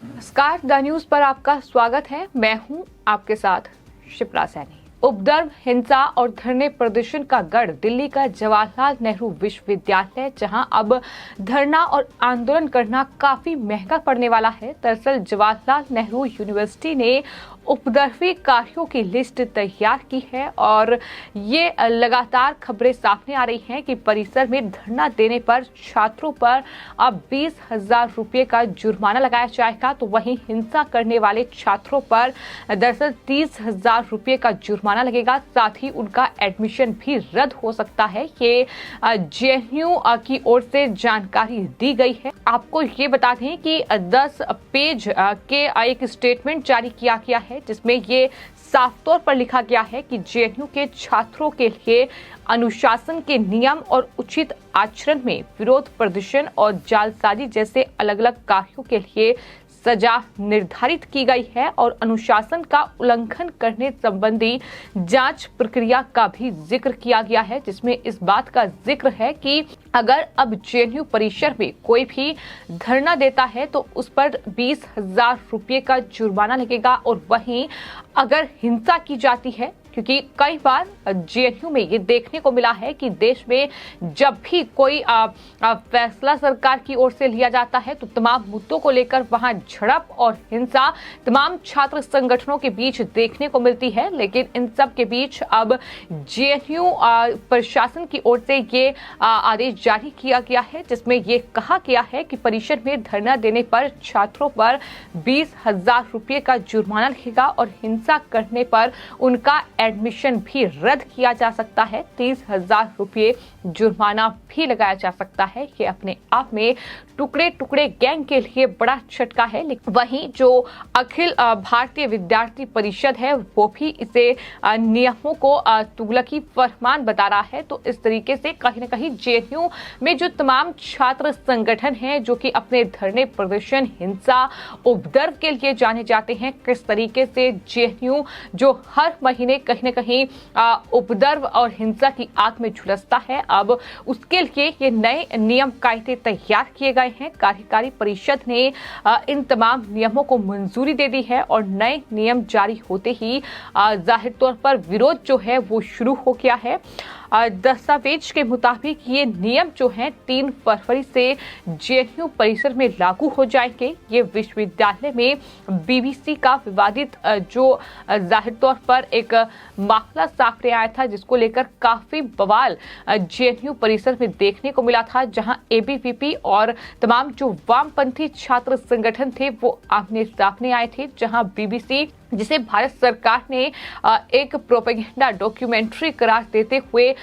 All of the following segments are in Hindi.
नमस्कार, द न्यूज पर आपका स्वागत है। मैं हूं आपके साथ शिप्रा सैनी। उपद्रव, हिंसा और धरने प्रदर्शन का गढ़ दिल्ली का जवाहरलाल नेहरू विश्वविद्यालय, जहां अब धरना और आंदोलन करना काफी महंगा पड़ने वाला है। दरअसल जवाहरलाल नेहरू यूनिवर्सिटी ने उपद्रवीकारियों की लिस्ट तैयार की है और ये लगातार खबरें सामने आ रही हैं कि परिसर में धरना देने पर छात्रों पर अब 20,000 रुपये का जुर्माना लगाया जाएगा। तो वहीं हिंसा करने वाले छात्रों पर दरअसल 30,000 रुपये का जुर्माना लगेगा। साथ ही उनका एडमिशन भी रद्द हो सकता है। ये जेएनयू की ओर से जानकारी दी गई है। आपको ये बता दें कि 10 पेज के एक स्टेटमेंट जारी किया गया है, जिसमें ये साफ तौर पर लिखा गया है कि जेएनयू के छात्रों के लिए अनुशासन के नियम और उचित आचरण में विरोध प्रदर्शन और जालसाजी जैसे अलग अलग कार्यों के लिए सजा निर्धारित की गई है और अनुशासन का उल्लंघन करने संबंधी जांच प्रक्रिया का भी जिक्र किया गया है, जिसमें इस बात का जिक्र है कि अगर अब जेएनयू परिसर में कोई भी धरना देता है तो उस पर 20,000 रुपये का जुर्माना लगेगा। और वहीं अगर हिंसा की जाती है, क्योंकि कई बार जेएनयू में ये देखने को मिला है कि देश में जब भी कोई फैसला सरकार की ओर से लिया जाता है तो तमाम मुद्दों को लेकर वहां झड़प और हिंसा तमाम छात्र संगठनों के बीच देखने को मिलती है। लेकिन इन सब के बीच अब जेएनयू प्रशासन की ओर से ये आदेश जारी किया गया है, जिसमें ये कहा गया है कि परिषद में धरना देने पर छात्रों पर 20,000 रुपये का जुर्माना लगेगा और हिंसा करने पर उनका एडमिशन भी रद्द किया जा सकता है। 30,000 रुपये जुर्माना भी लगाया जा सकता है। ये अपने आप में टुकड़े टुकड़े गैंग के लिए बड़ा झटका है। लेकिन वहीं जो अखिल भारतीय विद्यार्थी परिषद है वो भी इसे नियमों को तुगलकी फरमान बता रहा है। तो इस तरीके से कहीं न कहीं जेएनयू में जो तमाम छात्र संगठन हैं जो कि अपने धरने प्रदर्शन, हिंसा, उपद्रव के लिए जाने जाते हैं, किस तरीके से जेएनयू जो हर महीने कहीं न कहीं उपद्रव और हिंसा की आग में झुलसता है, अब उसके लिए ये नए नियम कायदे तैयार किए गए हैं। कार्यकारी परिषद ने इन तमाम नियमों को मंजूरी दे दी है और नए नियम जारी होते ही जाहिर तौर पर विरोध जो है वो शुरू हो गया है। दस्तावेज के मुताबिक ये नियम जो हैं 3 फरवरी से जेएनयू परिसर में लागू हो जाएंगे। ये विश्वविद्यालय में बीबीसी का विवादित जो जाहिर तौर पर एक मामला सामने आया था, जिसको लेकर काफी बवाल जेएनयू परिसर में देखने को मिला था, जहां एबीवीपी और तमाम जो वामपंथी छात्र संगठन थे वो आमने सामने आए थे, जहां बीबीसी, जिसे भारत सरकार ने एक प्रोपेगेंडा डॉक्यूमेंट्री करार देते हुए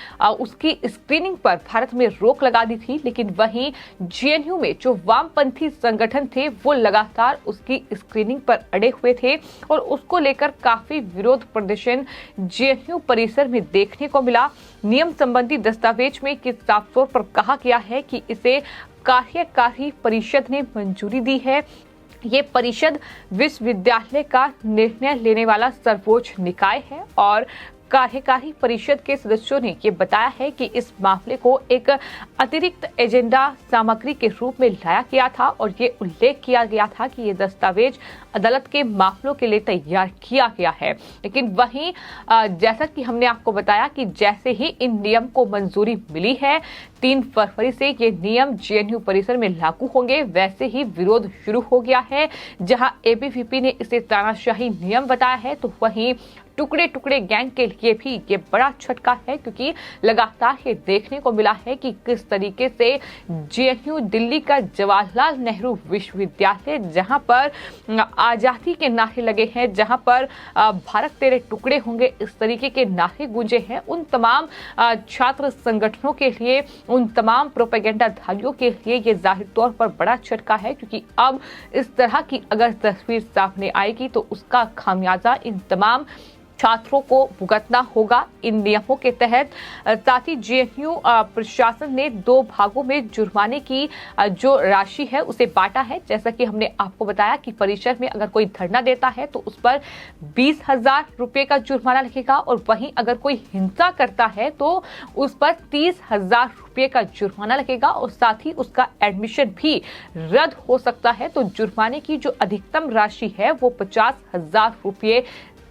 उसकी स्क्रीनिंग पर भारत में रोक लगा दी थी। लेकिन वहीं जेएनयू में जो वामपंथी संगठन थे वो लगातार उसकी स्क्रीनिंग पर अड़े हुए थे और उसको लेकर काफी विरोध प्रदर्शन जेएनयू परिसर में देखने को मिला। नियम संबंधी दस्तावेज में साफ तौर पर कहा गया है कि इसे कार्यकारी परिषद ने मंजूरी दी है। ये परिषद विश्वविद्यालय का निर्णय लेने वाला सर्वोच्च निकाय है और कार्यकारी परिषद के सदस्यों ने ये बताया है कि इस मामले को एक अतिरिक्त एजेंडा सामग्री के रूप में लाया गया था और ये उल्लेख किया गया था कि ये दस्तावेज अदालत के मामलों के लिए तैयार किया गया है। लेकिन वहीं जैसा कि हमने आपको बताया कि जैसे ही इन नियम को मंजूरी मिली है, 3 फरवरी से ये नियम जेएनयू परिसर में लागू होंगे, वैसे ही विरोध शुरू हो गया है। जहां एबीवीपी ने इसे तानाशाही नियम बताया है, तो वहीं टुकड़े टुकड़े गैंग के लिए भी ये बड़ा झटका है, क्योंकि लगातार ये देखने को मिला है कि किस तरीके से जेएनयू दिल्ली का जवाहरलाल नेहरू विश्वविद्यालय, जहां पर आजादी के नारे लगे हैं, जहां पर भारत तेरे टुकड़े होंगे, इस तरीके के नारे गूंजे हैं, उन तमाम छात्र संगठनों के लिए, उन तमाम प्रोपेगेंडाधारियों के लिए ये जाहिर तौर पर बड़ा झटका है। क्योंकि अब इस तरह की अगर तस्वीर सामने आएगी तो उसका खामियाजा इन तमाम छात्रों को भुगतना होगा इन नियमों के तहत। साथ ही जेएनयू प्रशासन ने 2 भागों में जुर्माने की जो राशि है उसे बांटा है। जैसा कि हमने आपको बताया कि परिसर में अगर कोई धरना देता है तो उस पर 20,000 रुपए का जुर्माना लगेगा और वहीं अगर कोई हिंसा करता है तो उस पर 30,000 रुपए का जुर्माना लगेगा और साथ ही उसका एडमिशन भी रद्द हो सकता है। तो जुर्माने की जो अधिकतम राशि है वो 50,000 रुपए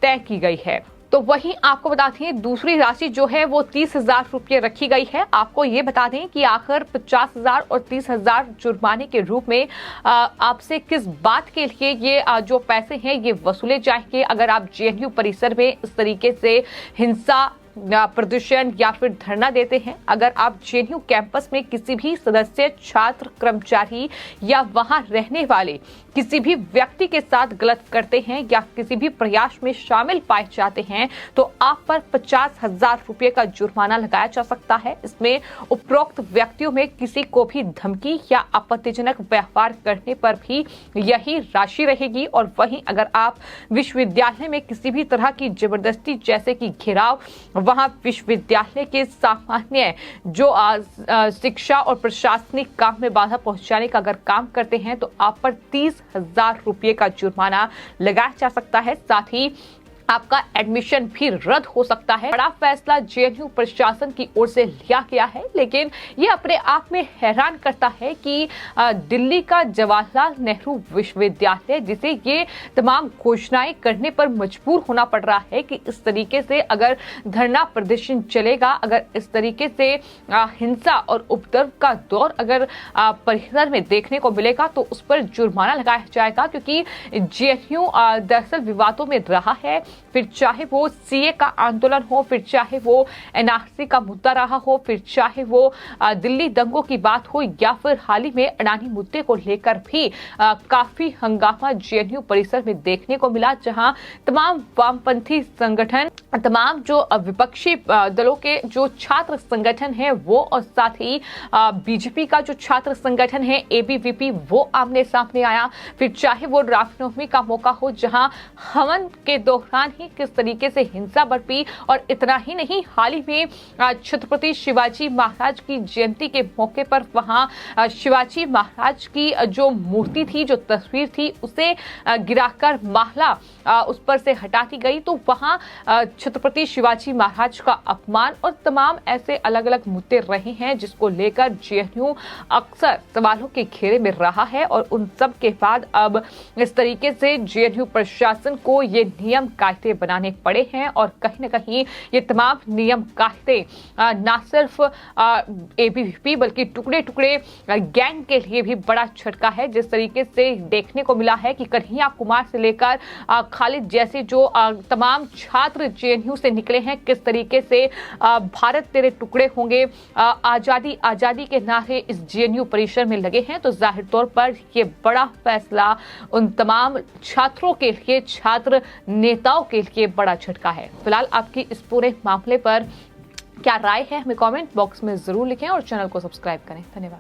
तय की गई है। तो वहीं आपको बता दें दूसरी राशि जो है वो 30,000 रुपये रखी गई है। आपको ये बता दें कि आखिर 50,000 और 30,000 जुर्माने के रूप में आपसे किस बात के लिए ये जो पैसे हैं ये वसूले जाएंगे अगर आप जेएनयू परिसर में इस तरीके से हिंसा, प्रदर्शन या फिर धरना देते हैं। अगर आप जेएनयू कैंपस में किसी भी सदस्य, छात्र, कर्मचारी या वहां रहने वाले किसी भी व्यक्ति के साथ गलत करते हैं या किसी भी प्रयास में शामिल पाए जाते हैं तो आप पर 50,000 रुपये का जुर्माना लगाया जा सकता है। इसमें उपरोक्त व्यक्तियों में किसी को भी धमकी या आपत्तिजनक व्यवहार करने पर भी यही राशि रहेगी। और वहीं अगर आप विश्वविद्यालय में किसी भी तरह की जबरदस्ती जैसे कि घेराव, वहां विश्वविद्यालय के सामान्य जो शिक्षा और प्रशासनिक काम में बाधा पहुंचाने का अगर काम करते हैं तो आप पर 30,000 रुपये का जुर्माना लगाया जा सकता है। साथ ही आपका एडमिशन भी रद्द हो सकता है। बड़ा फैसला जेएनयू प्रशासन की ओर से लिया गया है, लेकिन ये अपने आप में हैरान करता है कि दिल्ली का जवाहरलाल नेहरू विश्वविद्यालय जिसे ये तमाम घोषणाएं करने पर मजबूर होना पड़ रहा है कि इस तरीके से अगर धरना प्रदर्शन चलेगा, अगर इस तरीके से हिंसा और उपद्रव का दौर अगर परिसर में देखने को मिलेगा तो उस पर जुर्माना लगाया जाएगा। क्योंकि जेएनयू दरअसल विवादों में रहा है, फिर चाहे वो सीए का आंदोलन हो, फिर चाहे वो एनआरसी का मुद्दा रहा हो, फिर चाहे वो दिल्ली दंगों की बात हो या फिर हाल ही में अडानी मुद्दे को लेकर भी काफी हंगामा जेएनयू परिसर में देखने को मिला, जहां तमाम वामपंथी संगठन, तमाम जो विपक्षी दलों के जो छात्र संगठन है वो और साथ ही बीजेपी का जो छात्र संगठन है एबीवीपी वो आमने सामने आया। फिर चाहे वो रामनवमी का मौका हो जहां हवन के दौरान ही किस तरीके से हिंसा बरपी, और इतना ही नहीं हाल ही में छत्रपति शिवाजी महाराज की जयंती के मौके पर वहां शिवाजी महाराज की जो मूर्ति थी, जो तस्वीर थी, उसे गिराकर माला उस पर से हटा दी गई। तो वहां छत्रपति शिवाजी महाराज का अपमान और तमाम ऐसे अलग अलग मुद्दे रहे हैं जिसको लेकर जेएनयू अक्सर सवालों के घेरे में रहा है। और उन सब के बाद अब इस तरीके से जेएनयू प्रशासन को ये नियम कायदे बनाने पड़े हैं और कहीं न कहीं ये तमाम नियम कायदे न सिर्फ एबीवीपी बल्कि टुकड़े टुकड़े गैंग के लिए भी बड़ा झटका है। जिस तरीके से देखने को मिला है कि कन्हैया कुमार से लेकर खालिद जैसे जो तमाम छात्र जेएनयू से निकले हैं, किस तरीके से भारत तेरे टुकड़े होंगे, आजादी आजादी के नारे इस जेएनयू परिसर में लगे हैं। तो जाहिर तौर पर ये बड़ा फैसला उन तमाम छात्रों के लिए, छात्र नेताओं के लिए बड़ा झटका है। फिलहाल आपकी इस पूरे मामले पर क्या राय है हमें कमेंट बॉक्स में जरूर लिखें और चैनल को सब्सक्राइब करें। धन्यवाद।